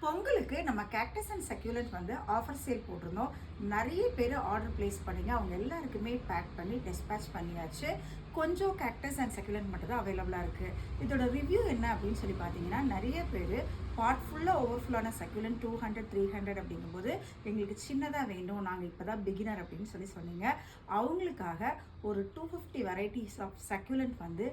பொங்கலுக்கு நம்ம cactus and succulent வந்து ஆஃபர் சேல் போட்டிருந்தோம். நிறைய பேர் ஆர்டர் பிளேஸ் பண்ணிங்க. அவங்க எல்லாருக்குமே பேக் பண்ணி டிஸ்பேச் பண்ணியாச்சு. கொஞ்சம் கேக்டஸ் அண்ட் சக்யூலண்ட் மட்டும் தான் அவைலபிளாக இருக்குது. இதோட ரிவ்யூ என்ன அப்படின்னு சொல்லி பார்த்தீங்கன்னா, நிறைய பேர் பாட் ஃபுல்லாக ஓவர்ஃபுல்லான சக்யூலண்ட் 200 300 அப்படிங்கும்போது எங்களுக்கு சின்னதாக வேணும், நாங்கள் இப்போ தான் பிகினர் அப்படின்னு சொன்னீங்க. அவங்களுக்காக ஒரு 250 வெரைட்டிஸ் ஆஃப் சக்யூலண்ட் வந்து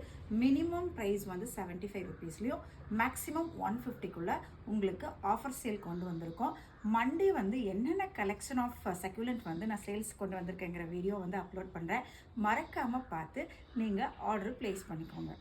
மினிமம் ப்ரைஸ் வந்து 75 ருபீஸ்லையும் மேக்ஸிமம் 150க்குள்ளே உங்களுக்கு ஆஃபர் சேல் கொண்டு வந்திருக்கோம். மண்டே வந்து என்னென்ன கலெக்ஷன் ஆஃப் சக்யூலண்ட் வந்து நான் சேல்ஸ் கொண்டு வந்திருக்கேங்கிற வீடியோ வந்து அப்லோட் பண்ணுறேன். மறக்காமல் பார்த்து நீங்கள் ஆர்டர் ப்ளேஸ் பண்ணிக்கோங்க.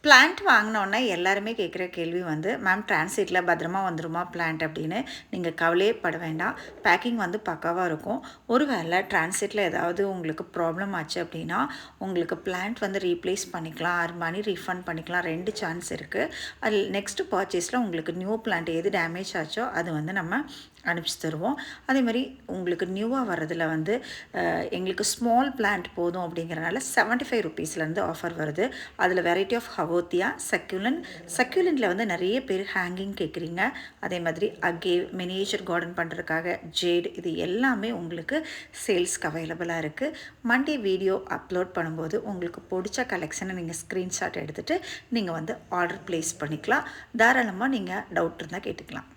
பிளான்ட் வாங்கினோன்னே எல்லாருமே கேட்குற கேள்வி வந்து, மேம் டிரான்சிட்டில் பத்திரமா வந்துடுமா பிளான்ட் அப்படின்னு. நீங்கள் கவலையே பட வேண்டாம். பேக்கிங் வந்து பக்காவாக இருக்கும். ஒருவேளை டிரான்சிட்டில் ஏதாவது உங்களுக்கு ப்ராப்ளம் ஆச்சு அப்படின்னா உங்களுக்கு பிளான்ட் வந்து ரீப்ளேஸ் பண்ணிக்கலாம், ஆர் மணி ரீஃபண்ட் பண்ணிக்கலாம். 2 சான்ஸ் இருக்குது. அதில் நெக்ஸ்ட்டு பர்ச்சேஸில் உங்களுக்கு நியூ பிளான்ட் எது டேமேஜ் ஆச்சோ அது வந்து நம்ம அனுப்பிச்சி தருவோம். அதேமாதிரி உங்களுக்கு நியூவாக வர்றதில் வந்து எங்களுக்கு ஸ்மால் பிளான்ட் போதும் அப்படிங்கிறனால 75 ருபீஸ்லேருந்து ஆஃபர் வருது. அதில் வெரைட்டி ஆஃப் ஹவோத்தியா, சக்யூலண்டில் வந்து நிறைய பேர் ஹேங்கிங் கேட்குறீங்க. அதே மாதிரி அகேவ், மினியேச்சர் கார்டன் பண்ணுறதுக்காக ஜேட், இது எல்லாமே உங்களுக்கு சேல்ஸ்க்கு அவைலபிளாக இருக்குது. மண்டே வீடியோ அப்லோட் பண்ணும்போது உங்களுக்கு பிடிச்ச கலெக்ஷனை நீங்கள் ஸ்க்ரீன்ஷாட் எடுத்துகிட்டு நீங்கள் வந்து ஆர்டர் ப்ளேஸ் பண்ணிக்கலாம். தாராளமாக நீங்கள் டவுட் இருந்தால் கேட்டுக்கலாம்.